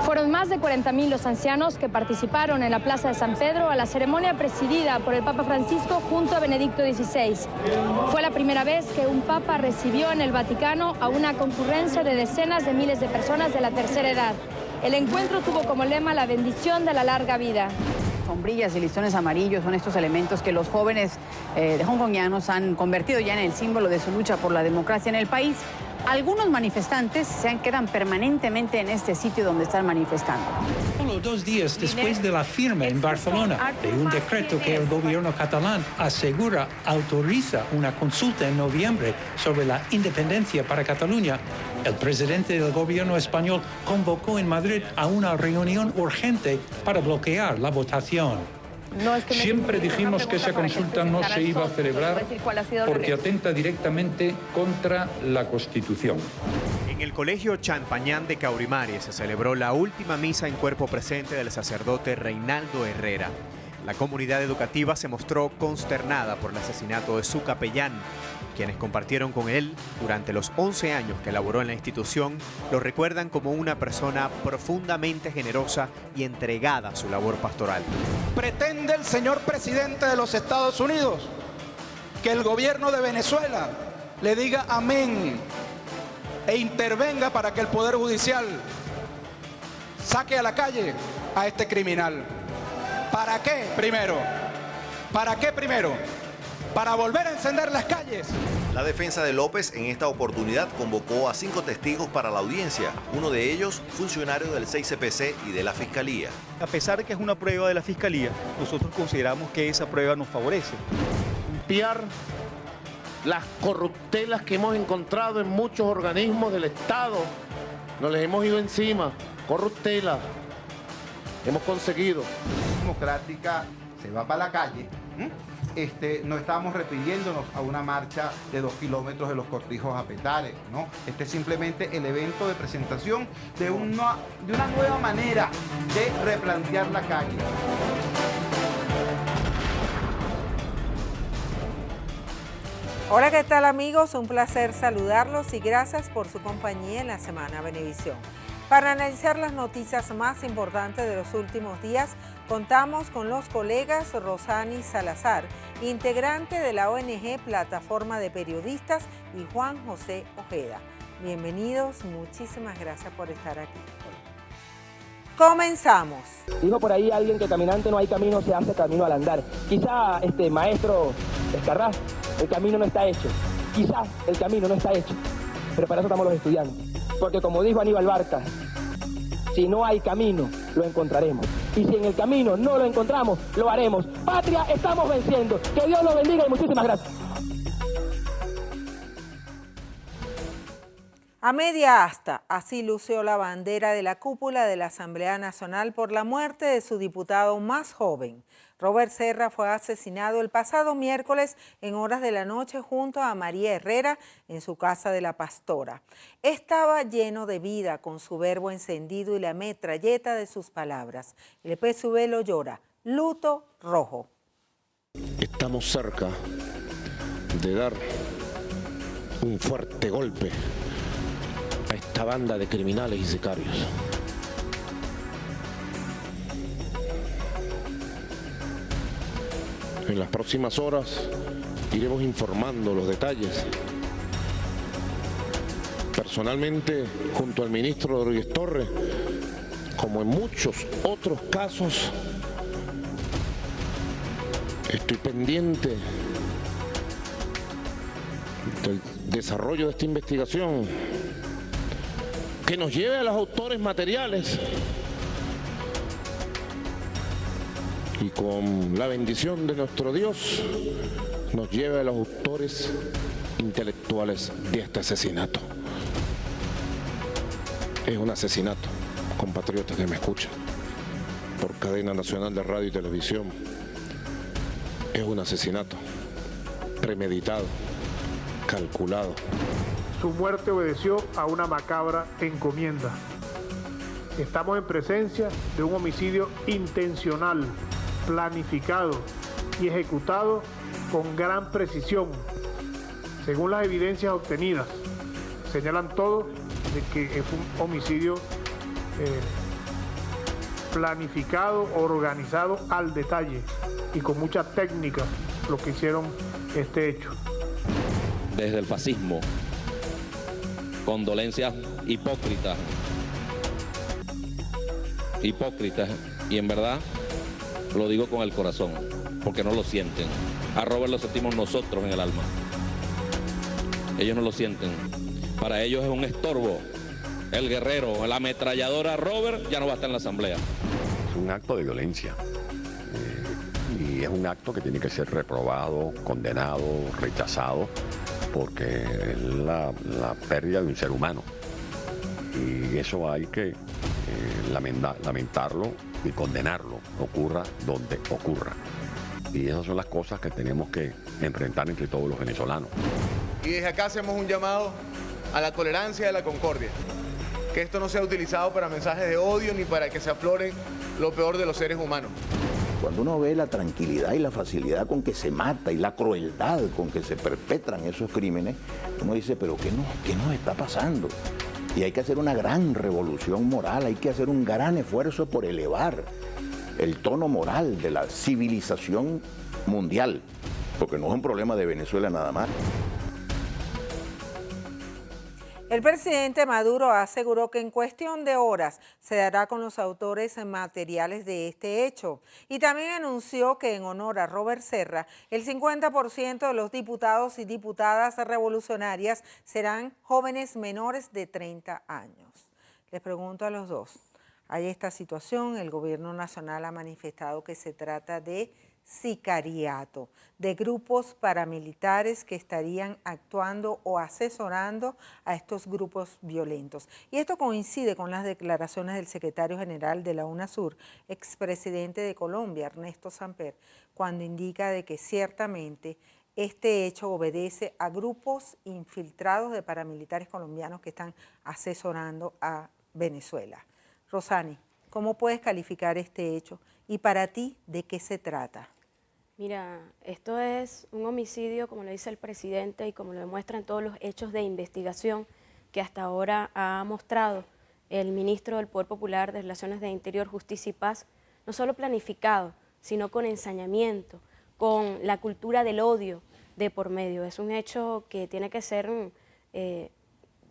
Fueron más de 40.000 los ancianos que participaron en la Plaza de San Pedro a la ceremonia presidida por el Papa Francisco junto a Benedicto XVI. Fue la primera vez que un papa recibió en el Vaticano a una concurrencia de decenas de miles de personas de la tercera edad. El encuentro tuvo como lema la bendición de la larga vida. Sombrillas y listones amarillos son estos elementos que los jóvenes hongkongianos han convertido ya en el símbolo de su lucha por la democracia en el país. Algunos manifestantes quedan permanentemente en este sitio donde están manifestando. Solo 2 días después de la firma en Barcelona de un decreto que el gobierno catalán autoriza una consulta en noviembre sobre la independencia para Cataluña, el presidente del gobierno español convocó en Madrid a una reunión urgente para bloquear la votación. Siempre dijimos que esa consulta no se iba a celebrar porque atenta directamente contra la Constitución. En el colegio Champañán de Caurimari se celebró la última misa en cuerpo presente del sacerdote Reinaldo Herrera. La comunidad educativa se mostró consternada por el asesinato de su capellán. Quienes compartieron con él durante los 11 años que laboró en la institución lo recuerdan como una persona profundamente generosa y entregada a su labor pastoral. ¿Pretende el señor presidente de los Estados Unidos que el gobierno de Venezuela le diga amén e intervenga para que el Poder Judicial saque a la calle a este criminal? ¿Para qué primero? ¿Para qué primero? Para volver a encender las calles. La defensa de López en esta oportunidad convocó a 5 testigos para la audiencia, uno de ellos funcionario del 6CPC y de la Fiscalía. A pesar de que es una prueba de la Fiscalía, nosotros consideramos que esa prueba nos favorece. Limpiar las corruptelas que hemos encontrado en muchos organismos del Estado. Nos les hemos ido encima, corruptelas. Hemos conseguido. Democrática se va para la calle. No estamos refiriéndonos a una marcha de 2 kilómetros de los cortijos a Petare, ¿no? Este es simplemente el evento de presentación de una nueva manera de replantear la calle. Hola, ¿qué tal amigos? Un placer saludarlos y gracias por su compañía en la Semana Venevisión. Para analizar las noticias más importantes de los últimos días, contamos con los colegas Rosani Salazar, integrante de la ONG Plataforma de Periodistas, y Juan José Ojeda. Bienvenidos, muchísimas gracias por estar aquí. Comenzamos. Dijo por ahí alguien que caminante no hay camino, se hace camino al andar. Quizá, maestro Escarrá, el camino no está hecho. Quizá el camino no está hecho, pero para eso estamos los estudiantes. Porque como dijo Aníbal Barca, si no hay camino, lo encontraremos. Y si en el camino no lo encontramos, lo haremos. Patria, estamos venciendo. Que Dios los bendiga y muchísimas gracias. A media asta, así lució la bandera de la cúpula de la Asamblea Nacional por la muerte de su diputado más joven. Robert Serra fue asesinado el pasado miércoles en horas de la noche junto a María Herrera en su casa de La Pastora. Estaba lleno de vida con su verbo encendido y la metralleta de sus palabras. El PSV lo llora, luto rojo. Estamos cerca de dar un fuerte golpe a esta banda de criminales y sicarios. En las próximas horas iremos informando los detalles. Personalmente, junto al ministro Rodríguez Torres, como en muchos otros casos, estoy pendiente del desarrollo de esta investigación que nos lleve a los autores materiales y con la bendición de nuestro Dios nos lleve a los autores intelectuales de este asesinato. Es un asesinato, compatriotas que me escuchan por cadena nacional de radio y televisión. Es un asesinato premeditado, calculado. Su muerte obedeció a una macabra encomienda. Estamos en presencia de un homicidio intencional, planificado y ejecutado con gran precisión. Según las evidencias obtenidas, señalan todos de que es un homicidio planificado, organizado al detalle y con mucha técnica lo que hicieron este hecho. Desde el fascismo, condolencias hipócritas, y en verdad lo digo con el corazón, porque no lo sienten. A Robert lo sentimos nosotros en el alma. Ellos no lo sienten. Para ellos es un estorbo. El guerrero, la ametralladora Robert ya no va a estar en la asamblea. Es un acto de violencia y es un acto que tiene que ser reprobado, condenado, rechazado, porque es la pérdida de un ser humano. Y eso hay que lamentarlo y condenarlo, ocurra donde ocurra. Y esas son las cosas que tenemos que enfrentar entre todos los venezolanos. Y desde acá hacemos un llamado a la tolerancia y a la concordia. Que esto no sea utilizado para mensajes de odio ni para que se afloren lo peor de los seres humanos. Cuando uno ve la tranquilidad y la facilidad con que se mata y la crueldad con que se perpetran esos crímenes, uno dice, pero ¿qué nos está pasando? Y hay que hacer una gran revolución moral, hay que hacer un gran esfuerzo por elevar el tono moral de la civilización mundial, porque no es un problema de Venezuela nada más. El presidente Maduro aseguró que en cuestión de horas se dará con los autores materiales de este hecho y también anunció que en honor a Robert Serra, el 50% de los diputados y diputadas revolucionarias serán jóvenes menores de 30 años. Les pregunto a los dos, ¿hay esta situación? El gobierno nacional ha manifestado que se trata de sicariato, de grupos paramilitares que estarían actuando o asesorando a estos grupos violentos. Y esto coincide con las declaraciones del secretario general de la UNASUR, expresidente de Colombia, Ernesto Samper, cuando indica de que ciertamente este hecho obedece a grupos infiltrados de paramilitares colombianos que están asesorando a Venezuela. Rosani, ¿cómo puedes calificar este hecho? Y para ti, ¿de qué se trata? Mira, esto es un homicidio, como lo dice el presidente y como lo demuestran todos los hechos de investigación que hasta ahora ha mostrado el ministro del Poder Popular de Relaciones de Interior, Justicia y Paz, no solo planificado, sino con ensañamiento, con la cultura del odio de por medio. Es un hecho que tiene que ser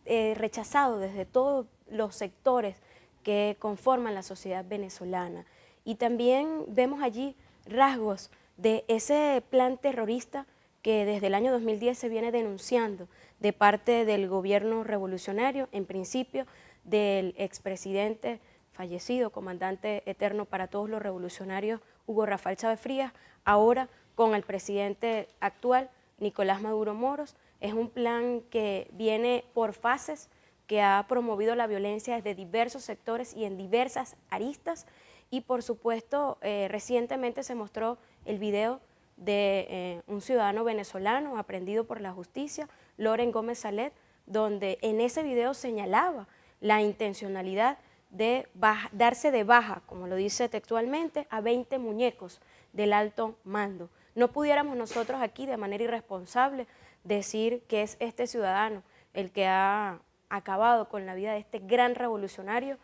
rechazado desde todos los sectores que conforman la sociedad venezolana. Y también vemos allí rasgos de ese plan terrorista que desde el año 2010 se viene denunciando de parte del gobierno revolucionario, en principio del expresidente fallecido, comandante eterno para todos los revolucionarios, Hugo Rafael Chávez Frías, ahora con el presidente actual, Nicolás Maduro Moros. Es un plan que viene por fases, que ha promovido la violencia desde diversos sectores y en diversas aristas. Y por supuesto, recientemente se mostró el video de un ciudadano venezolano aprehendido por la justicia, Loren Gómez Salet, donde en ese video señalaba la intencionalidad de darse de baja, como lo dice textualmente, a 20 muñecos del alto mando. No pudiéramos nosotros aquí de manera irresponsable decir que es este ciudadano el que ha acabado con la vida de este gran revolucionario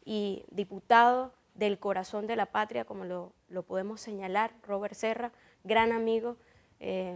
y diputado del corazón de la patria, como lo podemos señalar, Robert Serra, gran amigo,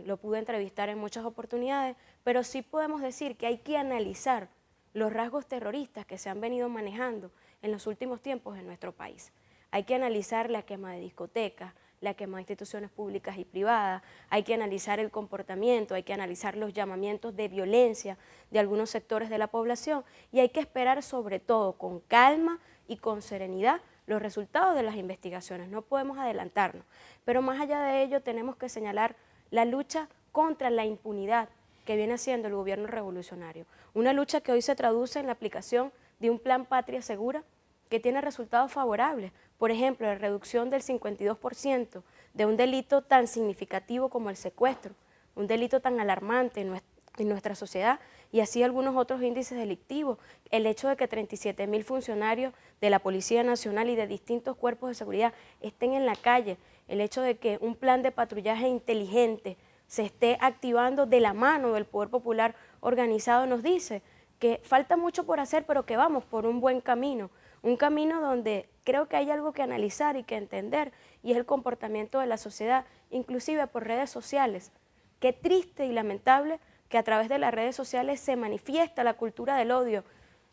lo pude entrevistar en muchas oportunidades, pero sí podemos decir que hay que analizar los rasgos terroristas que se han venido manejando en los últimos tiempos en nuestro país. Hay que analizar la quema de discotecas, la quema de instituciones públicas y privadas, hay que analizar el comportamiento, hay que analizar los llamamientos de violencia de algunos sectores de la población y hay que esperar sobre todo con calma y con serenidad los resultados de las investigaciones, no podemos adelantarnos. Pero más allá de ello tenemos que señalar la lucha contra la impunidad que viene haciendo el gobierno revolucionario. Una lucha que hoy se traduce en la aplicación de un plan Patria Segura que tiene resultados favorables. Por ejemplo, la reducción del 52% de un delito tan significativo como el secuestro, un delito tan alarmante en nuestra sociedad, y así algunos otros índices delictivos. El hecho de que 37.000 funcionarios de la Policía Nacional y de distintos cuerpos de seguridad estén en la calle, el hecho de que un plan de patrullaje inteligente se esté activando de la mano del Poder Popular organizado, nos dice que falta mucho por hacer, pero que vamos por un buen camino, un camino donde creo que hay algo que analizar y que entender, y es el comportamiento de la sociedad, inclusive por redes sociales. Qué triste y lamentable que a través de las redes sociales se manifiesta la cultura del odio.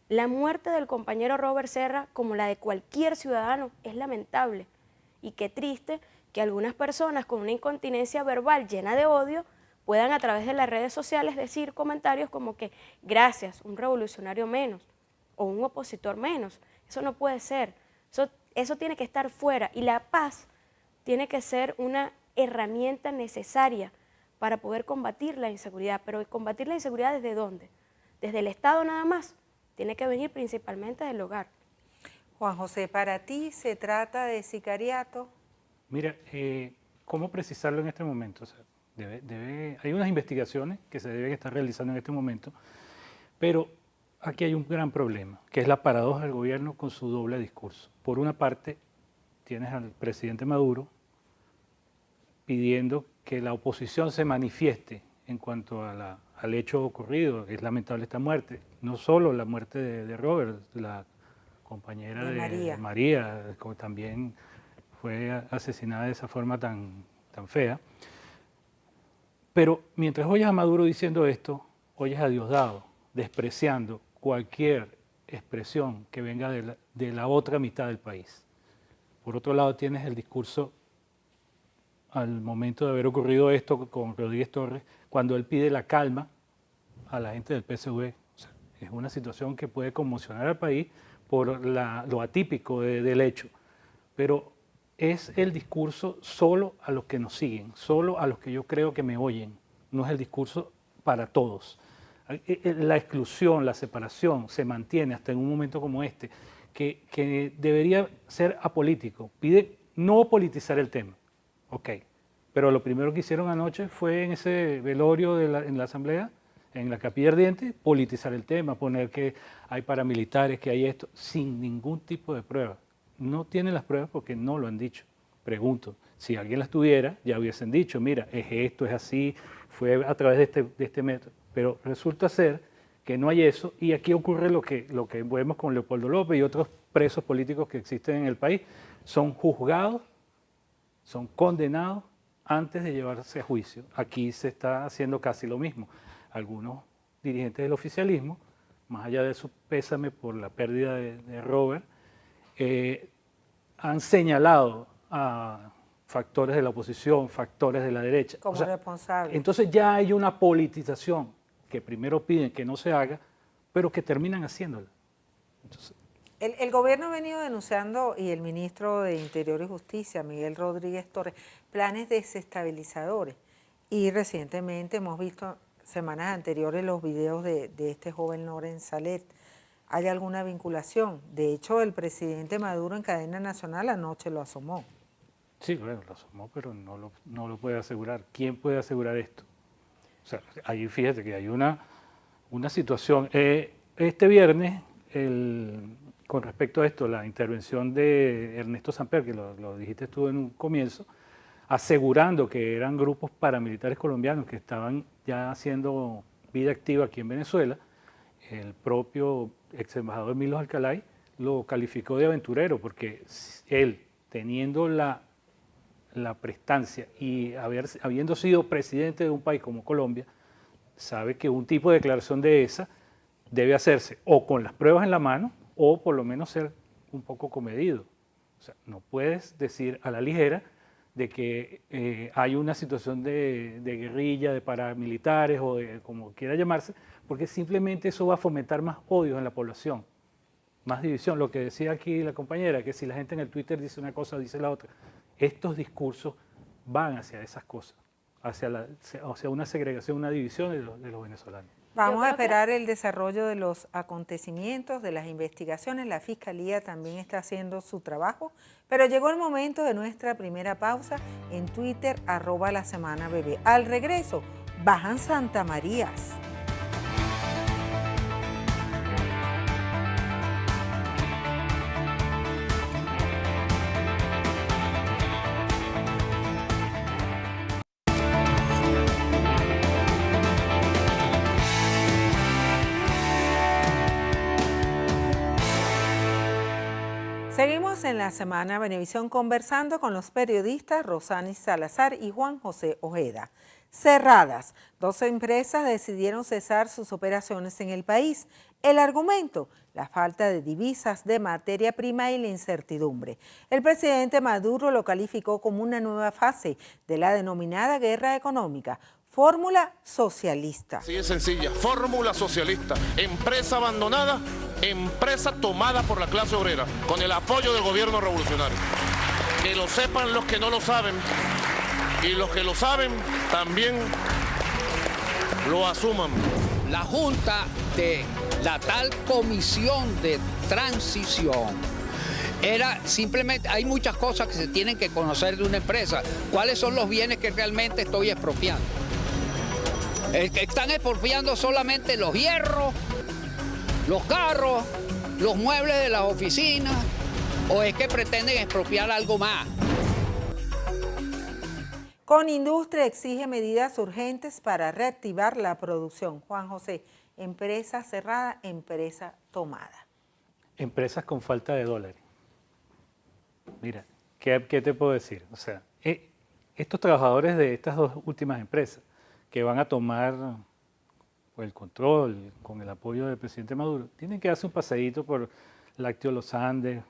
La muerte del compañero Robert Serra, como la de cualquier ciudadano, es lamentable. Y qué triste que algunas personas con una incontinencia verbal llena de odio puedan a través de las redes sociales decir comentarios como que gracias, un revolucionario menos o un opositor menos. Eso no puede ser. Eso tiene que estar fuera, y la paz tiene que ser una herramienta necesaria para poder combatir la inseguridad. Pero combatir la inseguridad ¿desde dónde? ¿Desde el Estado nada más? Tiene que venir principalmente del hogar. Juan José, ¿para ti se trata de sicariato? Mira, ¿cómo precisarlo en este momento? O sea, hay unas investigaciones que se deben estar realizando en este momento, pero aquí hay un gran problema, que es la paradoja del gobierno con su doble discurso. Por una parte, tienes al presidente Maduro pidiendo que la oposición se manifieste en cuanto a al hecho ocurrido. Es lamentable esta muerte, no solo la muerte de Robert, la compañera de María, como también fue asesinada de esa forma tan fea. Pero mientras oyes a Maduro diciendo esto, oyes a Diosdado despreciando cualquier expresión que venga de la otra mitad del país. Por otro lado, tienes el discurso al momento de haber ocurrido esto con Rodríguez Torres, cuando él pide la calma a la gente del PSV. O sea, es una situación que puede conmocionar al país por lo atípico del hecho, pero es el discurso solo a los que nos siguen, solo a los que yo creo que me oyen, no es el discurso para todos. La exclusión, la separación se mantiene hasta en un momento como este, que debería ser apolítico. Pide no politizar el tema, ok, pero lo primero que hicieron anoche fue en ese velorio en la asamblea, en la Capilla Ardiente, politizar el tema, poner que hay paramilitares, que hay esto, sin ningún tipo de prueba. No tienen las pruebas porque no lo han dicho. Pregunto, si alguien las tuviera, ya hubiesen dicho, mira, es esto, es así, fue a través de este método. Pero resulta ser que no hay eso, y aquí ocurre lo que vemos con Leopoldo López y otros presos políticos que existen en el país. Son juzgados, son condenados antes de llevarse a juicio. Aquí se está haciendo casi lo mismo. Algunos dirigentes del oficialismo, más allá de su pésame por la pérdida de Robert, han señalado a factores de la oposición, factores de la derecha. Como responsables. Entonces ya hay una politización que primero piden que no se haga, pero que terminan haciéndola. Entonces, el gobierno ha venido denunciando, y el ministro de Interior y Justicia, Miguel Rodríguez Torres, planes desestabilizadores. Y recientemente hemos visto, semanas anteriores, los videos de este joven Loren Salet. ¿Hay alguna vinculación? De hecho, el presidente Maduro en cadena nacional anoche lo asomó. Sí, bueno, lo asomó, pero no lo puede asegurar. ¿Quién puede asegurar esto? O sea, ahí fíjate que hay una situación. Este viernes, con respecto a esto, la intervención de Ernesto Samper, que lo dijiste tú en un comienzo, asegurando que eran grupos paramilitares colombianos que estaban ya haciendo vida activa aquí en Venezuela, el propio ex embajador Milos Alcalay lo calificó de aventurero, porque él, teniendo la prestancia y habiendo sido presidente de un país como Colombia, sabe que un tipo de declaración de esa debe hacerse o con las pruebas en la mano o por lo menos ser un poco comedido. O sea, no puedes decir a la ligera de que hay una situación de guerrilla, de paramilitares o de como quiera llamarse, porque simplemente eso va a fomentar más odio en la población, más división. Lo que decía aquí la compañera, que si la gente en el Twitter dice una cosa, dice la otra. Estos discursos van hacia esas cosas, hacia una segregación, una división de los venezolanos. Vamos a esperar el desarrollo de los acontecimientos, de las investigaciones. La Fiscalía también está haciendo su trabajo, pero llegó el momento de nuestra primera pausa en Twitter, @lasemanabebé. Al regreso, bajan Santamarías. Seguimos en la semana Venevisión conversando con los periodistas Rosani Salazar y Juan José Ojeda. Cerradas, 12 empresas decidieron cesar sus operaciones en el país. El argumento, la falta de divisas, de materia prima y la incertidumbre. El presidente Maduro lo calificó como una nueva fase de la denominada guerra económica. Fórmula socialista. Sí, es sencilla, fórmula socialista, empresa abandonada, empresa tomada por la clase obrera, con el apoyo del gobierno revolucionario. Que lo sepan los que no lo saben, y los que lo saben también lo asuman. La Junta de la tal Comisión de Transición era simplemente, hay muchas cosas que se tienen que conocer de una empresa. ¿Cuáles son los bienes que realmente estoy expropiando? Están expropiando solamente los hierros, los carros, los muebles de las oficinas, o es que pretenden expropiar algo más. Conindustria exige medidas urgentes para reactivar la producción. Juan José, empresa cerrada, empresa tomada. Empresas con falta de dólares. Mira, ¿qué te puedo decir? O sea, estos trabajadores de estas dos últimas empresas que van a tomar el control con el apoyo del presidente Maduro, tienen que darse un paseíto por Lácteo Los Andes,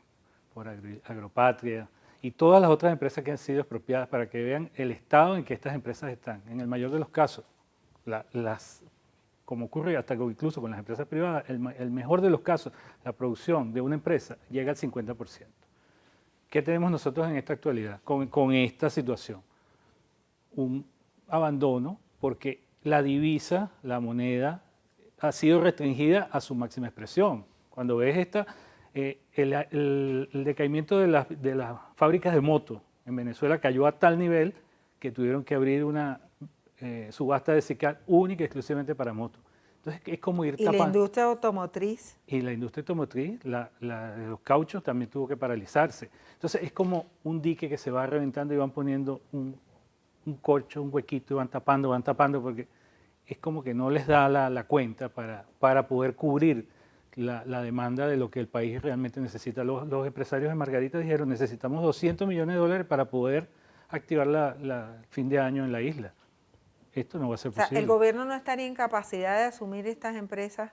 por Agropatria y todas las otras empresas que han sido expropiadas para que vean el estado en que estas empresas están. En el mayor de los casos, como ocurre hasta incluso con las empresas privadas, el mejor de los casos, la producción de una empresa llega al 50%. ¿Qué tenemos nosotros en esta actualidad con esta situación? Un abandono, porque la divisa, la moneda, ha sido restringida a su máxima expresión. Cuando ves el decaimiento de las fábricas de motos en Venezuela cayó a tal nivel que tuvieron que abrir una subasta de SICAD única y exclusivamente para motos. Entonces es como ir tapando. ¿Y la industria automotriz? Y la industria automotriz, los cauchos también tuvo que paralizarse. Entonces es como un dique que se va reventando y van poniendo un corcho, un huequito, y van tapando, porque es como que no les da la cuenta para poder cubrir la demanda de lo que el país realmente necesita. Los empresarios de Margarita dijeron, necesitamos $200 millones para poder activar el fin de año en la isla. Esto no va a ser posible. El gobierno no estaría en capacidad de asumir estas empresas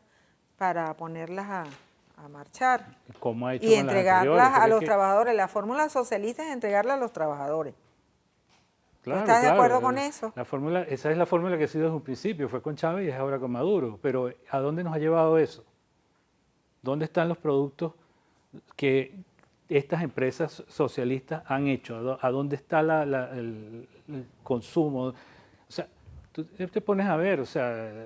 para ponerlas a marchar. ¿Cómo ha hecho y con entregarlas a los trabajadores. La fórmula socialista es entregarlas a los trabajadores. Claro, ¿Estás de acuerdo con eso? Esa es la fórmula que ha sido desde un principio, fue con Chávez y es ahora con Maduro. Pero ¿a dónde nos ha llevado eso? ¿Dónde están los productos que estas empresas socialistas han hecho? ¿A dónde está el consumo? O sea, tú te pones a ver, o sea,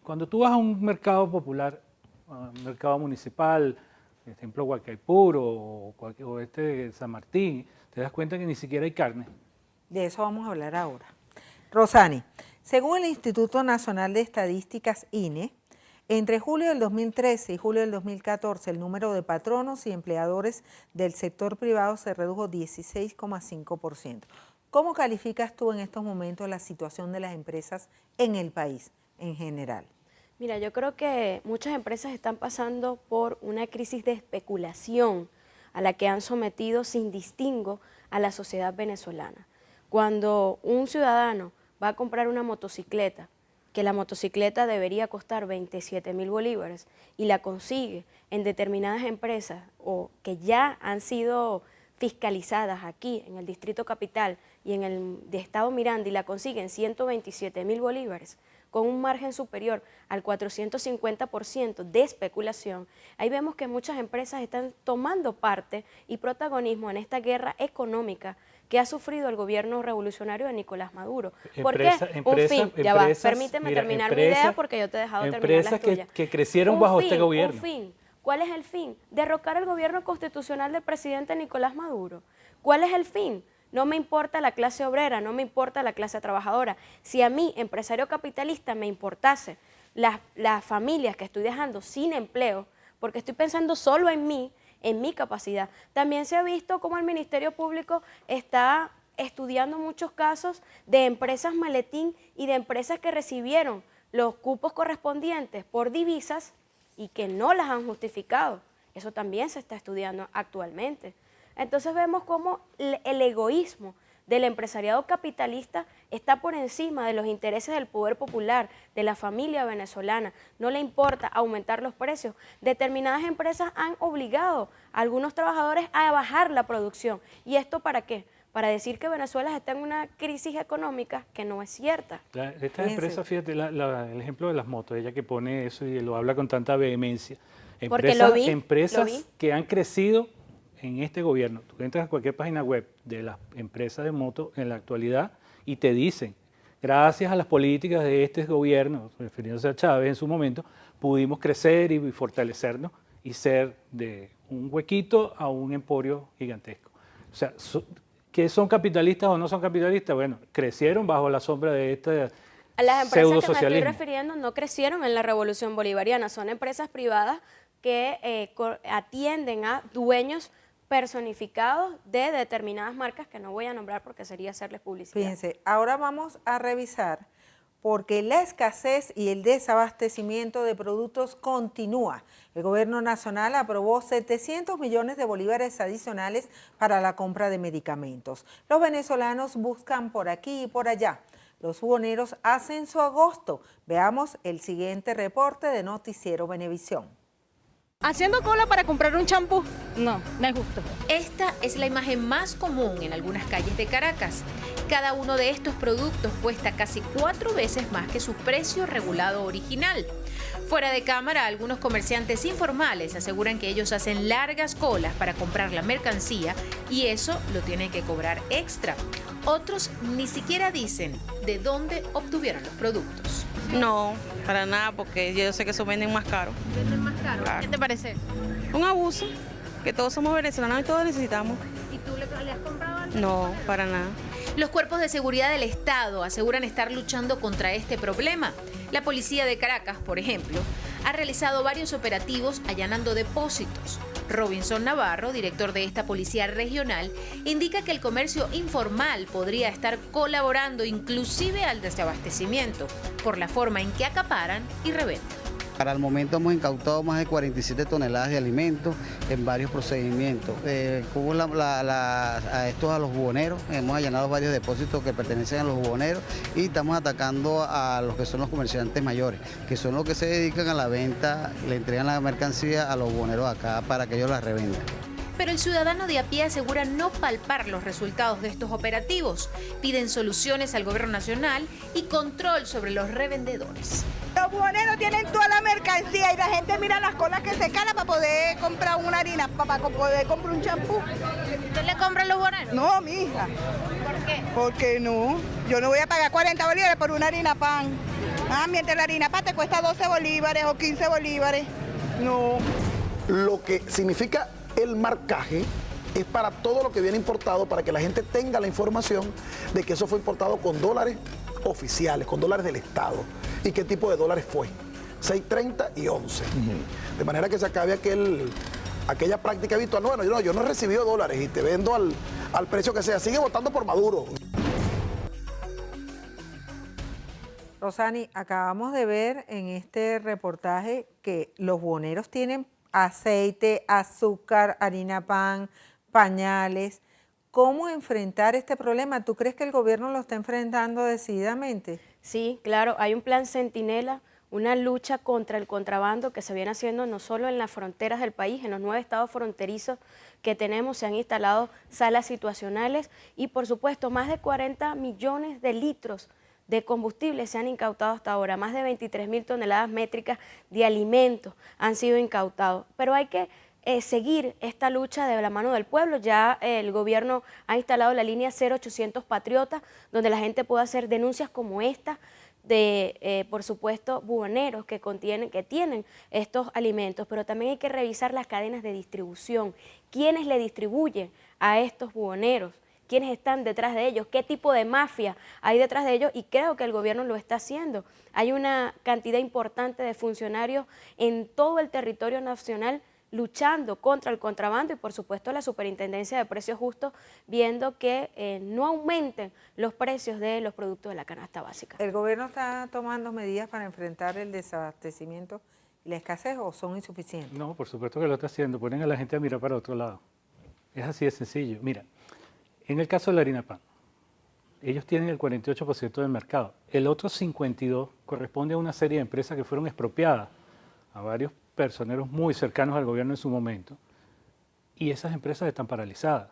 cuando tú vas a un mercado popular, a un mercado municipal, por ejemplo Huacaipuro o San Martín, te das cuenta que ni siquiera hay carne. De eso vamos a hablar ahora. Rosani, según el Instituto Nacional de Estadísticas, INE, entre julio del 2013 y julio del 2014, el número de patronos y empleadores del sector privado se redujo 16,5%. ¿Cómo calificas tú en estos momentos la situación de las empresas en el país en general? Mira, yo creo que muchas empresas están pasando por una crisis de especulación a la que han sometido sin distingo a la sociedad venezolana. Cuando un ciudadano va a comprar una motocicleta, que la motocicleta debería costar 27.000 bolívares y la consigue en determinadas empresas o que ya han sido fiscalizadas aquí en el Distrito Capital y en el de Estado Miranda y la consiguen 127.000 bolívares con un margen superior al 450% de especulación, ahí vemos que muchas empresas están tomando parte y protagonismo en esta guerra económica que ha sufrido el gobierno revolucionario de Nicolás Maduro. ¿Por qué? Permíteme terminar mi idea porque yo te he dejado terminar la tuya. Que crecieron bajo este gobierno. Un fin. ¿Cuál es el fin? Derrocar el gobierno constitucional del presidente Nicolás Maduro. ¿Cuál es el fin? No me importa la clase obrera, no me importa la clase trabajadora. Si a mí, empresario capitalista, me importase las familias que estoy dejando sin empleo, porque estoy pensando solo en mí, en mi capacidad. También se ha visto cómo el Ministerio Público está estudiando muchos casos de empresas maletín y de empresas que recibieron los cupos correspondientes por divisas y que no las han justificado. Eso también se está estudiando actualmente. Entonces vemos cómo el egoísmo del empresariado capitalista está por encima de los intereses del poder popular, de la familia venezolana. No le importa aumentar los precios. Determinadas empresas han obligado a algunos trabajadores a bajar la producción. ¿Y esto para qué? Para decir que Venezuela está en una crisis económica que no es cierta. Estas empresas, fíjate, el ejemplo de las motos, ella que pone eso y lo habla con tanta vehemencia. Empresas que han crecido en este gobierno. Tú entras a cualquier página web de las empresas de motos en la actualidad y te dicen, gracias a las políticas de este gobierno, refiriéndose a Chávez en su momento, pudimos crecer y fortalecernos y ser de un huequito a un emporio gigantesco. O sea, ¿que son capitalistas o no son capitalistas? Bueno, crecieron bajo la sombra de este las empresas que me estoy refiriendo no crecieron en la Revolución Bolivariana, son empresas privadas que atienden a dueños personificados de determinadas marcas que no voy a nombrar porque sería hacerles publicidad. Fíjense, ahora vamos a revisar porque la escasez y el desabastecimiento de productos continúa. El gobierno nacional aprobó 700 millones de bolívares adicionales para la compra de medicamentos. Los venezolanos buscan por aquí y por allá. Los buhoneros hacen su agosto. Veamos el siguiente reporte de Noticiero Venevisión. ¿Haciendo cola para comprar un champú? No, no es justo. Esta es la imagen más común en algunas calles de Caracas. Cada uno de estos productos cuesta casi 4 veces más que su precio regulado original. Fuera de cámara, algunos comerciantes informales aseguran que ellos hacen largas colas para comprar la mercancía y eso lo tienen que cobrar extra. Otros ni siquiera dicen de dónde obtuvieron los productos. No, para nada, porque yo sé que eso venden más caro. ¿Venden más caro? Claro. ¿Qué te parece? Un abuso, que todos somos venezolanos y todos necesitamos. ¿Y tú le has comprado algo? No, para nada. Los cuerpos de seguridad del Estado aseguran estar luchando contra este problema. La policía de Caracas, por ejemplo, ha realizado varios operativos allanando depósitos. Robinson Navarro, director de esta policía regional, indica que el comercio informal podría estar colaborando inclusive al desabastecimiento por la forma en que acaparan y revenden. Para el momento hemos incautado más de 47 toneladas de alimentos en varios procedimientos. Como a los buhoneros, hemos allanado varios depósitos que pertenecen a los buhoneros y estamos atacando a los que son los comerciantes mayores, que son los que se dedican a la venta, le entregan la mercancía a los buhoneros acá para que ellos la revendan. Pero el ciudadano de a pie asegura no palpar los resultados de estos operativos. Piden soluciones al gobierno nacional y control sobre los revendedores. Los buhoneros tienen toda la mercancía y la gente mira las colas que se cala para poder comprar una harina, para poder comprar un champú. ¿Usted le compra a los buhoneros? No, mija. ¿Por qué? Porque no. Yo no voy a pagar 40 bolívares por una harina pan. Mientras la harina pan te cuesta 12 bolívares o 15 bolívares. No. Lo que significa el marcaje es para todo lo que viene importado, para que la gente tenga la información de que eso fue importado con dólares oficiales, con dólares del Estado. ¿Y qué tipo de dólares fue? 6.30 y 11. De manera que se acabe aquella práctica habitual. Bueno, yo no he recibido dólares y te vendo al precio que sea. Sigue votando por Maduro. Rosani, acabamos de ver en este reportaje que los buhoneros tienen aceite, azúcar, harina pan, pañales. ¿Cómo enfrentar este problema? ¿Tú crees que el gobierno lo está enfrentando decididamente? Sí, claro, hay un plan Centinela, una lucha contra el contrabando que se viene haciendo no solo en las fronteras del país, en los 9 estados fronterizos que tenemos se han instalado salas situacionales y por supuesto más de 40 millones de litros de combustible se han incautado hasta ahora, más de 23.000 toneladas métricas de alimentos han sido incautados, pero hay que seguir esta lucha de la mano del pueblo. Ya el gobierno ha instalado la línea 0800 Patriota, donde la gente puede hacer denuncias como esta de, por supuesto, buhoneros que tienen estos alimentos, pero también hay que revisar las cadenas de distribución, quiénes le distribuyen a estos buhoneros, quiénes están detrás de ellos, qué tipo de mafia hay detrás de ellos, y creo que el gobierno lo está haciendo. Hay una cantidad importante de funcionarios en todo el territorio nacional luchando contra el contrabando y por supuesto la Superintendencia de Precios Justos viendo que no aumenten los precios de los productos de la canasta básica. ¿El gobierno está tomando medidas para enfrentar el desabastecimiento y la escasez o son insuficientes? No, por supuesto que lo está haciendo. Ponen a la gente a mirar para otro lado. Es así de sencillo. Mira, en el caso de la harina pan, ellos tienen el 48% del mercado. El otro 52% corresponde a una serie de empresas que fueron expropiadas a varios personeros muy cercanos al gobierno en su momento. Y esas empresas están paralizadas.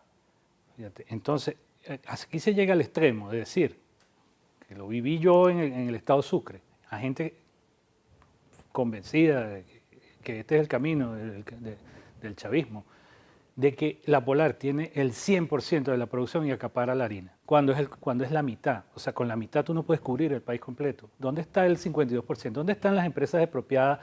Fíjate. Entonces, aquí se llega al extremo de decir, que lo viví yo en el estado Sucre, a gente convencida de que este es el camino del chavismo, de que la Polar tiene el 100% de la producción y acapara la harina, cuando es la mitad. O sea, con la mitad tú no puedes cubrir el país completo. ¿Dónde está el 52%? ¿Dónde están las empresas expropiadas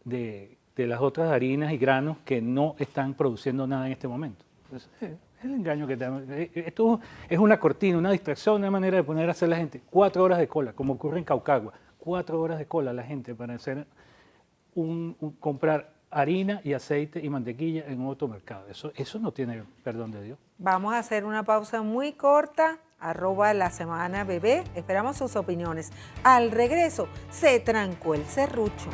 de las otras harinas y granos que no están produciendo nada en este momento? Entonces, es el engaño que tenemos. Esto es una cortina, una distracción, una manera de poner a hacer la gente 4 horas de cola, como ocurre en Caucagua. 4 horas de cola la gente para hacer comprar harina y aceite y mantequilla en otro mercado. Eso no tiene perdón de Dios. Vamos a hacer una pausa muy corta. @lasemanabebé. Esperamos sus opiniones. Al regreso, se trancó el serrucho.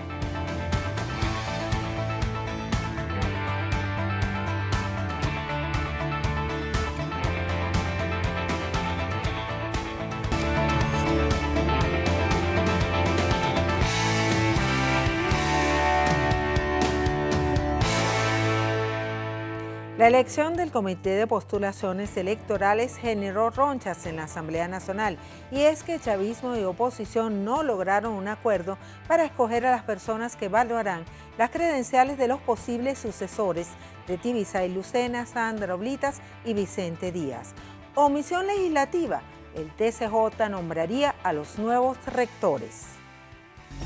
La elección del Comité de Postulaciones Electorales generó ronchas en la Asamblea Nacional, y es que chavismo y oposición no lograron un acuerdo para escoger a las personas que evaluarán las credenciales de los posibles sucesores de Tibisay Lucena, Sandra Oblitas y Vicente Díaz. Omisión legislativa: el TCJ nombraría a los nuevos rectores.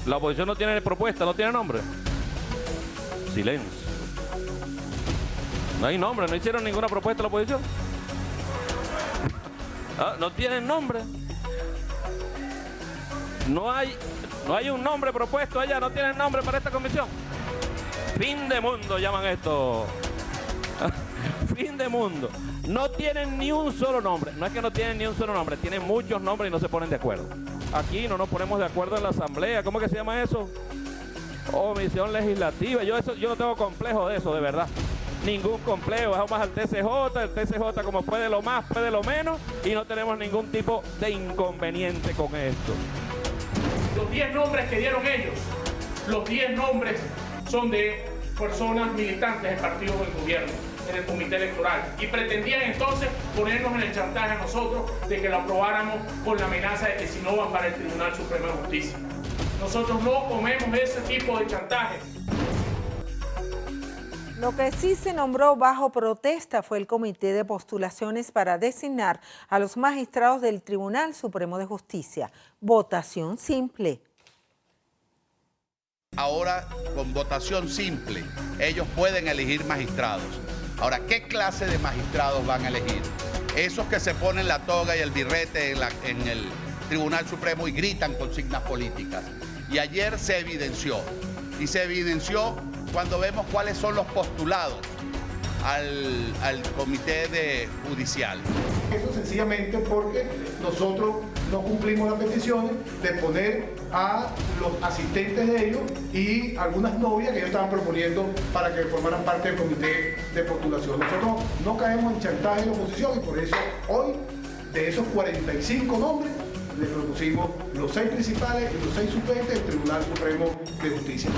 La oposición no tiene propuesta, no tiene nombre. Silencio. No hay nombre, no hicieron ninguna propuesta la oposición. No tienen nombre. No hay un nombre propuesto allá, no tienen nombre para esta comisión. Fin de mundo llaman esto. Fin de mundo. No tienen ni un solo nombre. No es que no tienen ni un solo nombre, tienen muchos nombres y no se ponen de acuerdo. Aquí no nos ponemos de acuerdo en la asamblea. ¿Cómo que se llama eso? Omisión legislativa. Yo no tengo complejo de eso, de verdad. Ningún complejo, vamos al TCJ, el TCJ como puede lo más, puede lo menos, y no tenemos ningún tipo de inconveniente con esto. Los 10 nombres que dieron ellos, los 10 nombres son de personas militantes del partido del gobierno, en el comité electoral, y pretendían entonces ponernos en el chantaje a nosotros de que lo aprobáramos con la amenaza de que si no van para el Tribunal Supremo de Justicia. Nosotros no comemos ese tipo de chantaje. Lo que sí se nombró bajo protesta fue el Comité de Postulaciones para designar a los magistrados del Tribunal Supremo de Justicia. Votación simple. Ahora, con votación simple, ellos pueden elegir magistrados. Ahora, ¿qué clase de magistrados van a elegir? Esos que se ponen la toga y el birrete en el Tribunal Supremo y gritan consignas políticas. Y ayer se evidenció. Y se evidenció cuando vemos cuáles son los postulados al comité judicial. Eso sencillamente porque nosotros no cumplimos las peticiones de poner a los asistentes de ellos y algunas novias que ellos estaban proponiendo para que formaran parte del comité de postulación. Nosotros no caemos en chantaje de la oposición y por eso hoy, de esos 45 nombres, le propusimos los 6 principales y los 6 suplentes del Tribunal Supremo de Justicia.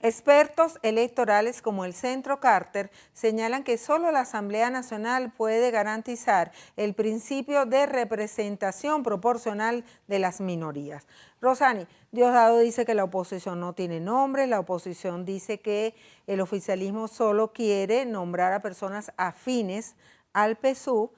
Expertos electorales como el Centro Carter señalan que solo la Asamblea Nacional puede garantizar el principio de representación proporcional de las minorías. Rosani, Diosdado dice que la oposición no tiene nombre, la oposición dice que el oficialismo solo quiere nombrar a personas afines al PSUV,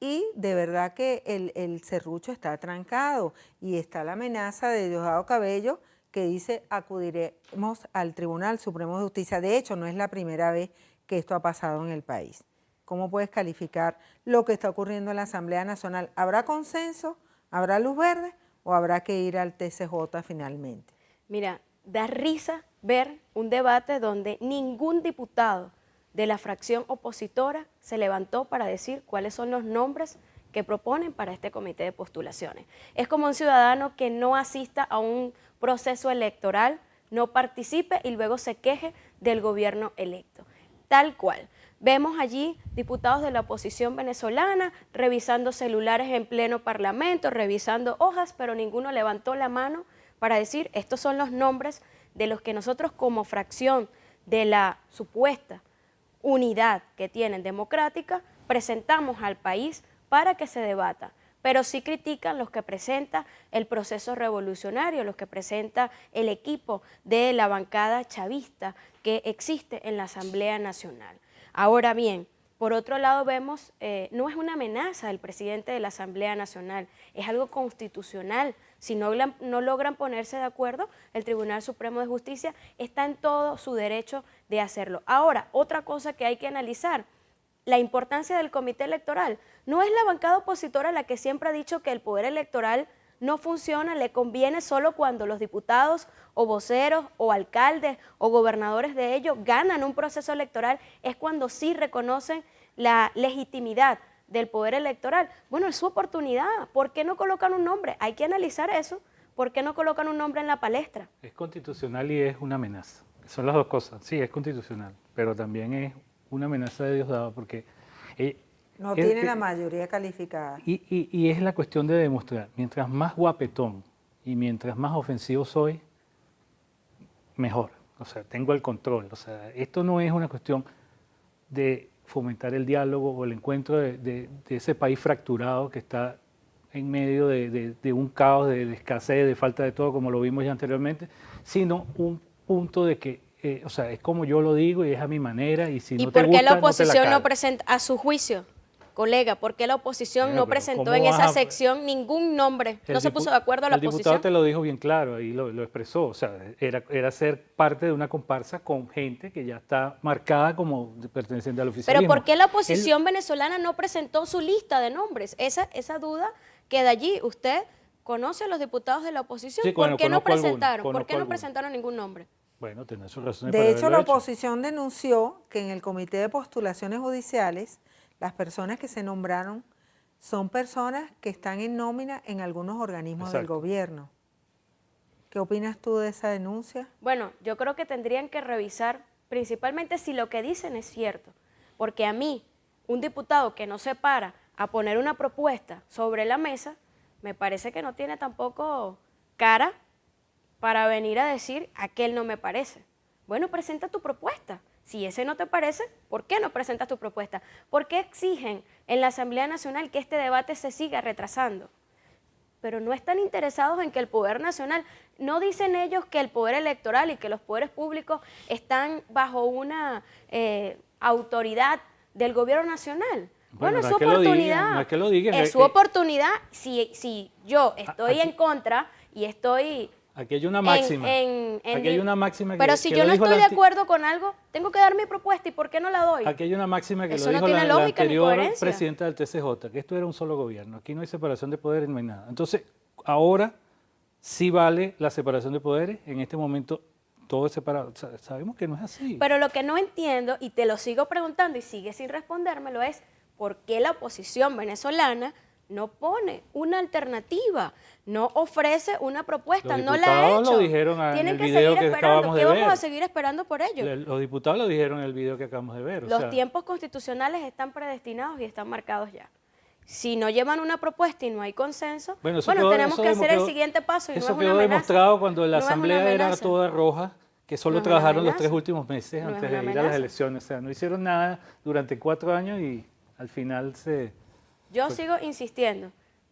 y de verdad que el serrucho está trancado y está la amenaza de Diosdado Cabello, que dice acudiremos al Tribunal Supremo de Justicia. De hecho, no es la primera vez que esto ha pasado en el país. ¿Cómo puedes calificar lo que está ocurriendo en la Asamblea Nacional? ¿Habrá consenso? ¿Habrá luz verde? ¿O habrá que ir al TCJ finalmente? Mira, da risa ver un debate donde ningún diputado de la fracción opositora se levantó para decir cuáles son los nombres que proponen para este comité de postulaciones. Es como un ciudadano que no asista a un proceso electoral no participe y luego se queje del gobierno electo. Tal cual. Vemos allí diputados de la oposición venezolana revisando celulares en pleno parlamento, revisando hojas, pero ninguno levantó la mano para decir, estos son los nombres de los que nosotros como fracción de la supuesta unidad que tienen democrática, presentamos al país para que se debata. Pero sí critican los que presenta el proceso revolucionario, los que presenta el equipo de la bancada chavista que existe en la Asamblea Nacional. Ahora bien, por otro lado vemos, no es una amenaza del presidente de la Asamblea Nacional, es algo constitucional. Si no logran ponerse de acuerdo, el Tribunal Supremo de Justicia está en todo su derecho de hacerlo. Ahora, otra cosa que hay que analizar, la importancia del comité electoral. No es la bancada opositora la que siempre ha dicho que el poder electoral no funciona, le conviene solo cuando los diputados o voceros o alcaldes o gobernadores de ellos ganan un proceso electoral, es cuando sí reconocen la legitimidad del poder electoral. Bueno, es su oportunidad. ¿Por qué no colocan un nombre? Hay que analizar eso. ¿Por qué no colocan un nombre en la palestra? Es constitucional y es una amenaza. Son las dos cosas. Sí, es constitucional, pero también es una amenaza de Diosdado porque... no tiene la mayoría calificada. Y es la cuestión de demostrar, mientras más guapetón y mientras más ofensivo soy, mejor. O sea, tengo el control. O sea, esto no es una cuestión de fomentar el diálogo o el encuentro de ese país fracturado que está en medio de un caos, de escasez, de falta de todo, como lo vimos ya anteriormente, sino un punto de que, o sea, es como yo lo digo y es a mi manera y si no te gusta, ¿y por qué la no te oposición la no presenta, a su juicio, colega, por qué la oposición Bueno, no pero presentó ¿cómo en vas esa a- sección ningún nombre? ¿No se puso de acuerdo a la El diputado oposición? te lo dijo bien claro y lo expresó, o sea, era ser parte de una comparsa con gente que ya está marcada como perteneciente al oficialismo. Pero ¿por qué la oposición venezolana no presentó su lista de nombres? Esa duda queda allí. ¿Usted conoce a los diputados de la oposición? Sí, ¿Por bueno, qué no conozco algunos, presentaron? ¿Por conozco qué no algunos. presentaron ningún nombre? Bueno, tiene sus razones De para hecho, haberlo la hecho. oposición denunció que en el Comité de Postulaciones Judiciales, las personas que se nombraron son personas que están en nómina en algunos organismos del Exacto. gobierno. ¿Qué opinas tú de esa denuncia? Bueno, yo creo que tendrían que revisar principalmente si lo que dicen es cierto. Porque a mí, un diputado que no se para a poner una propuesta sobre la mesa, me parece que no tiene tampoco cara para venir a decir, aquel no me parece. Bueno, presenta tu propuesta. Si ese no te parece, ¿por qué no presentas tu propuesta? ¿Por qué exigen en la Asamblea Nacional que este debate se siga retrasando? Pero no están interesados en que el poder nacional, no dicen ellos que el poder electoral y que los poderes públicos están bajo una autoridad del gobierno nacional. Bueno, es su oportunidad. No es que lo digan, Es su oportunidad. Si yo estoy en contra y estoy... Aquí hay una máxima. Aquí hay una máxima que Pero si que yo lo no dijo estoy el de anti- acuerdo con algo, tengo que dar mi propuesta. ¿Y por qué no la doy? Aquí hay una máxima que Eso lo no dijo tiene la lógica ni anterior coherencia. presidenta del TCJ, que esto era un solo gobierno. Aquí no hay separación de poderes, no hay nada. Entonces, ahora sí vale la separación de poderes. En este momento todo es separado. O sea, sabemos que no es así. Pero lo que no entiendo, y te lo sigo preguntando y sigue sin respondérmelo, es ¿por qué la oposición venezolana no pone una alternativa? No ofrece una propuesta, Los no la ha diputados hecho. lo dijeron en Tienen el que video seguir que esperando. acabamos ¿Qué de vamos ver. a seguir esperando por ello? Los diputados lo dijeron en el video que acabamos de ver. o Los sea, tiempos constitucionales están predestinados y están marcados ya. Si no llevan una propuesta y no hay consenso, Bueno, tenemos que hacer el siguiente paso y no es Eso una quedó amenaza. demostrado cuando la No es una asamblea era amenaza. toda roja, que solo No es una trabajaron los amenaza. 3 últimos meses No es antes una de ir a las amenaza. elecciones. O sea, no hicieron nada durante 4 años y al final se... Yo sigo insistiendo,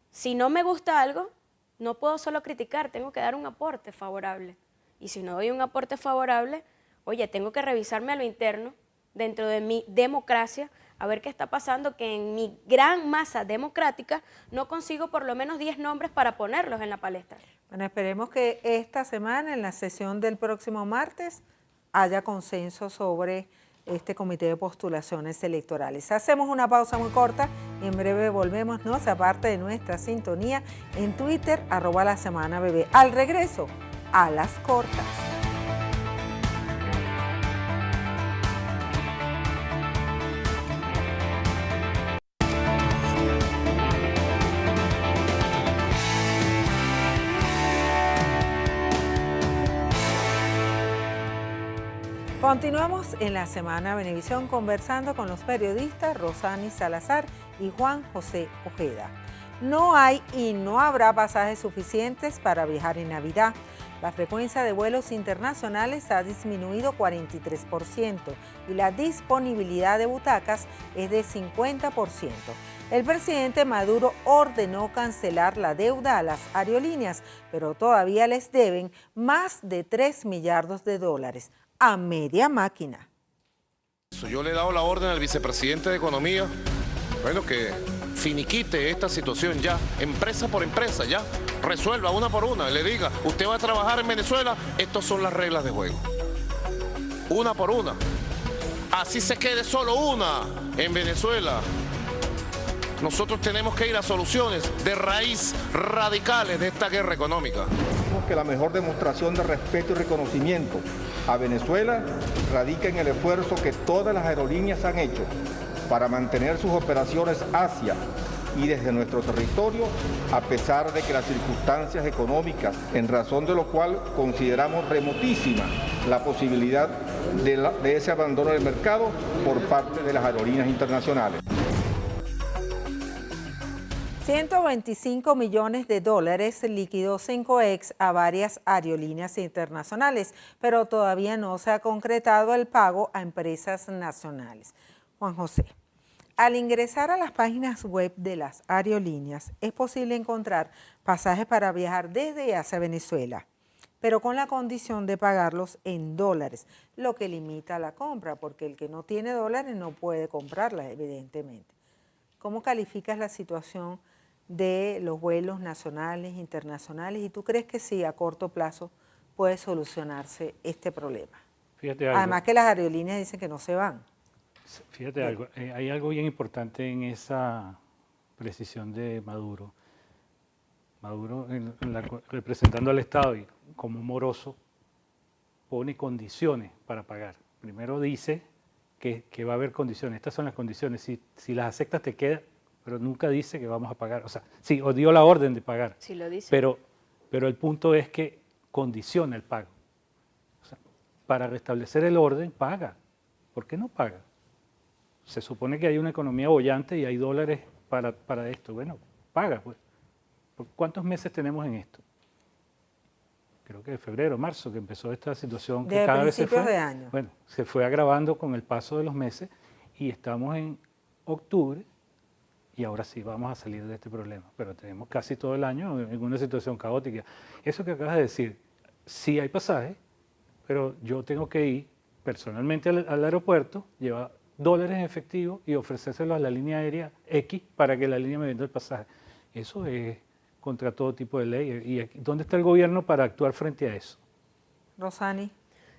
si no me gusta algo, no puedo solo criticar, tengo que dar un aporte favorable. Y si no doy un aporte favorable, oye, tengo que revisarme a lo interno, dentro de mi democracia, a ver qué está pasando, que en mi gran masa democrática no consigo por lo menos 10 nombres para ponerlos en la palestra. Bueno, esperemos que esta semana, en la sesión del próximo martes, haya consenso sobre este comité de postulaciones electorales. Hacemos una pausa muy corta y en breve volvemos, no se aparte de nuestra sintonía en Twitter, @lasemanabebé. Al regreso, a las cortas. Continuamos en la Semana Venevisión conversando con los periodistas Rosani Salazar y Juan José Ojeda. No hay y no habrá pasajes suficientes para viajar en Navidad. La frecuencia de vuelos internacionales ha disminuido 43% y la disponibilidad de butacas es de 50%. El presidente Maduro ordenó cancelar la deuda a las aerolíneas, pero todavía les deben más de 3 millardos de dólares a media máquina. Yo le he dado la orden al vicepresidente de Economía, bueno, que finiquite esta situación ya, empresa por empresa, ya, resuelva una por una, le diga, usted va a trabajar en Venezuela, estas son las reglas de juego. Una por una. Así se quede solo una en Venezuela. Nosotros tenemos que ir a soluciones de raíz radicales de esta guerra económica. Que la mejor demostración de respeto y reconocimiento a Venezuela radica en el esfuerzo que todas las aerolíneas han hecho para mantener sus operaciones hacia y desde nuestro territorio, a pesar de que las circunstancias económicas, en razón de lo cual consideramos remotísima la posibilidad de ese abandono del mercado por parte de las aerolíneas internacionales. 125 millones de dólares liquidó Cincoex a varias aerolíneas internacionales, pero todavía no se ha concretado el pago a empresas nacionales. Juan José, al ingresar a las páginas web de las aerolíneas es posible encontrar pasajes para viajar desde y hacia Venezuela, pero con la condición de pagarlos en dólares, lo que limita la compra, porque el que no tiene dólares no puede comprarlas, evidentemente. ¿Cómo calificas la situación de los vuelos nacionales, internacionales? ¿Y tú crees que sí, a corto plazo, puede solucionarse este problema? Fíjate algo. Además que las aerolíneas dicen que no se van. Fíjate algo, hay algo bien importante en esa precisión de Maduro. Maduro, representando al Estado y como moroso, pone condiciones para pagar. Primero dice que va a haber condiciones. Estas son las condiciones. Si las aceptas te queda, pero nunca dice que vamos a pagar. O sea, sí, os dio la orden de pagar. Sí lo dice. Pero el punto es que condiciona el pago. O sea, para restablecer el orden, paga. ¿Por qué no paga? Se supone que hay una economía bollante y hay dólares para esto. Bueno, paga, pues. ¿Cuántos meses tenemos en esto? Creo que de febrero, marzo, que empezó esta situación que cada vez se fue, de año. Bueno, se fue agravando con el paso de los meses y estamos en octubre y ahora sí vamos a salir de este problema. Pero tenemos casi todo el año en una situación caótica. Eso que acabas de decir, sí hay pasajes, pero yo tengo que ir personalmente al aeropuerto, llevar dólares en efectivo y ofrecérselo a la línea aérea X para que la línea me venda el pasaje. Eso es contra todo tipo de ley. ¿Y dónde está el gobierno para actuar frente a eso? Rosani.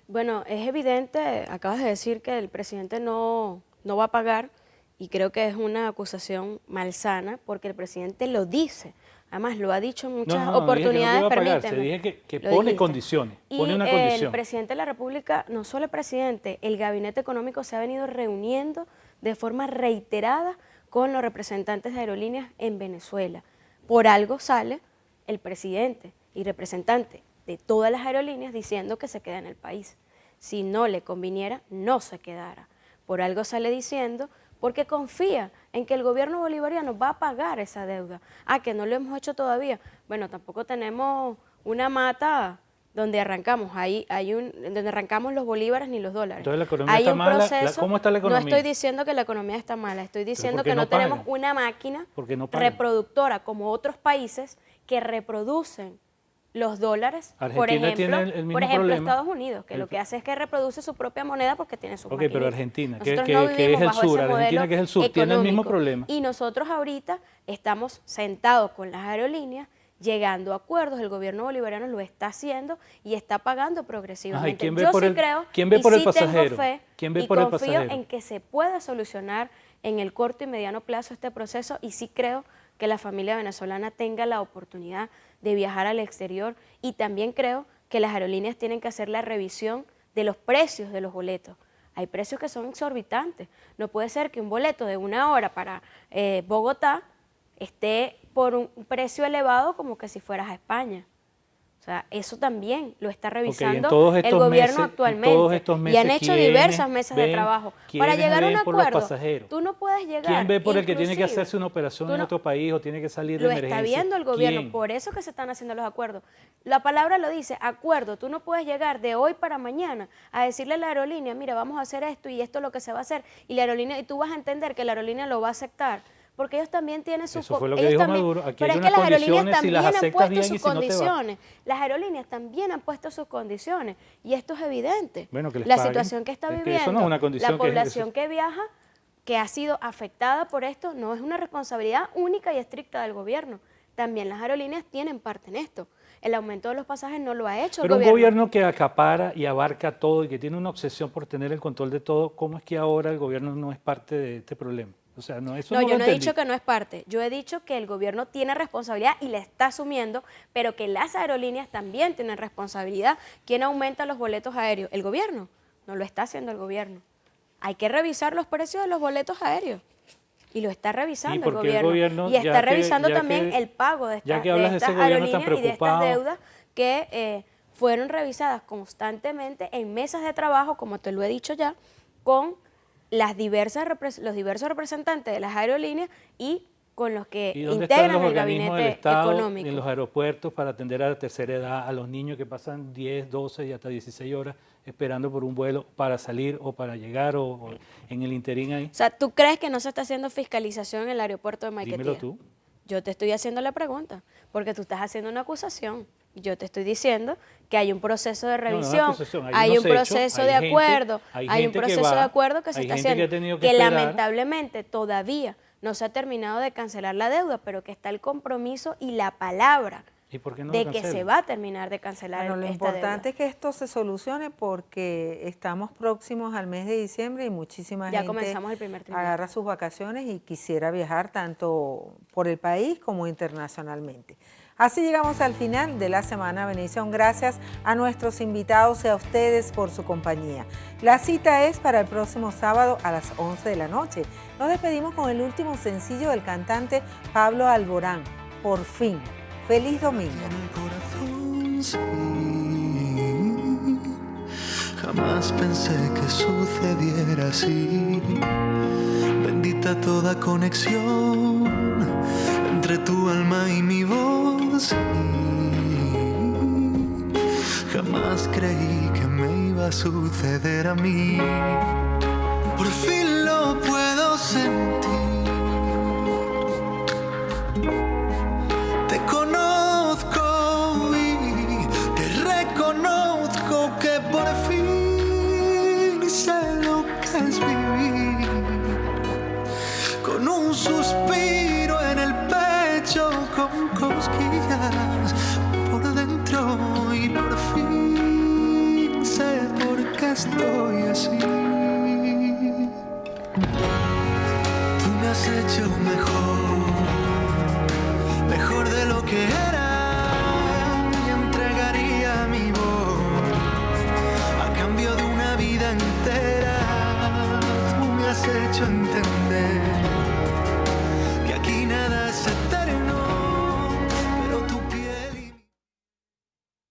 Bueno, es evidente, acabas de decir que el presidente no va a pagar y creo que es una acusación malsana porque el presidente lo dice. Además, lo ha dicho en muchas oportunidades, permíteme. Dije que pone condiciones, pone una condición. El presidente de la República, no solo el presidente, el gabinete económico se ha venido reuniendo de forma reiterada con los representantes de aerolíneas en Venezuela. Por algo sale el presidente y representante de todas las aerolíneas diciendo que se queda en el país. Si no le conviniera, no se quedara. Por algo sale diciendo porque confía en que el gobierno bolivariano va a pagar esa deuda. Que no lo hemos hecho todavía. Bueno, tampoco tenemos una mata donde arrancamos, donde arrancamos los bolívares ni los dólares. Entonces la economía está mala. ¿Cómo está la economía? No estoy diciendo que la economía está mala, estoy diciendo que no tenemos una máquina reproductora como otros países que reproducen los dólares. Argentina tiene el mismo problema. Estados Unidos, que lo que hace es que reproduce su propia moneda porque tiene su máquina. Pero Argentina, que es el sur, Argentina que es el sur, tiene el mismo problema. Y nosotros ahorita estamos sentados con las aerolíneas, llegando a acuerdos, el gobierno bolivariano lo está haciendo y está pagando progresivamente. ¿Quién ve por el pasajero? ¿Quién ve por el pasajero? Confío en que se pueda solucionar en el corto y mediano plazo este proceso y sí creo que la familia venezolana tenga la oportunidad de viajar al exterior y también creo que las aerolíneas tienen que hacer la revisión de los precios de los boletos. Hay precios que son exorbitantes. No puede ser que un boleto de 1 hora para Bogotá esté por un precio elevado como que si fueras a España. O O sea, eso también lo está revisando el gobierno meses, actualmente. Y han hecho diversas mesas de trabajo. Para llegar a un acuerdo, tú no puedes llegar... ¿Quién ve por el que tiene que hacerse una operación en otro país o tiene que salir de emergencia? Lo está viendo el gobierno, ¿Quién? por eso que se están haciendo los acuerdos. La palabra lo dice, acuerdo. Tú no puedes llegar de hoy para mañana a decirle a la aerolínea, mira, vamos a hacer esto y esto es lo que se va a hacer. Y la aerolínea, y tú vas a entender que la aerolínea lo va a aceptar. Porque ellos también tienen sus... Eso fue lo que dijo Maduro. Aquí pero hay es que las aerolíneas condiciones, si también las han aceptas puesto bien sus y si no te vas. condiciones. Las aerolíneas también han puesto sus condiciones. Y esto es evidente. Bueno, que les la paguen. situación que está Es que viviendo, eso no es una condición la población que viaja, que ha sido afectada por esto, no es una responsabilidad única y estricta del gobierno. También las aerolíneas tienen parte en esto. El aumento de los pasajes no lo ha hecho Pero el un gobierno que acapara y abarca todo y que tiene una obsesión por tener el control de todo, ¿cómo es que ahora el gobierno no es parte de este problema? O sea, no, eso no, no yo lo no he entendí. dicho que no es parte. Yo he dicho que el gobierno tiene responsabilidad y la está asumiendo, pero que las aerolíneas también tienen responsabilidad. ¿Quién aumenta los boletos aéreos? El gobierno. No lo está haciendo el gobierno. Hay que revisar los precios de los boletos aéreos. Y lo está revisando el gobierno. Y está revisando también el pago de estas aerolíneas y de estas deudas que fueron revisadas constantemente en mesas de trabajo, como te lo he dicho ya, con los diversos representantes de las aerolíneas y con los que integran el gabinete económico. En los aeropuertos para atender a la tercera edad, a los niños que pasan 10, 12 y hasta 16 horas esperando por un vuelo para salir o para llegar o en el interín ahí. O sea, ¿tú crees que no se está haciendo fiscalización en el aeropuerto de Maiquetía? Dímelo tú. Yo te estoy haciendo la pregunta, porque tú estás haciendo una acusación. Yo te estoy diciendo que hay un proceso de revisión, hay un proceso de acuerdo, hay un proceso de acuerdo que se está haciendo, que lamentablemente todavía no se ha terminado de cancelar la deuda, pero que está el compromiso y la palabra de que se va a terminar de cancelar esta deuda. Lo importante es que esto se solucione porque estamos próximos al mes de diciembre y muchísima gente comenzamos el primer trimestre. Agarra sus vacaciones y quisiera viajar tanto por el país como internacionalmente. Así llegamos al final de la Semana Venevisión. Gracias a nuestros invitados y a ustedes por su compañía. La cita es para el próximo sábado a las 11 de la noche. Nos despedimos con el último sencillo del cantante Pablo Alborán, Por fin. ¡Feliz domingo! Jamás pensé que sucediera así. Bendita toda conexión entre tu alma y mi voz. Jamás creí que me iba a suceder a mí. Por fin lo puedo sentir. Te conozco y te reconozco que por fin sé lo que es vivir. Con un suspiro en el pecho, con cosquillas por dentro y por fin sé por qué estoy así. Tú me has hecho mejor de lo que era.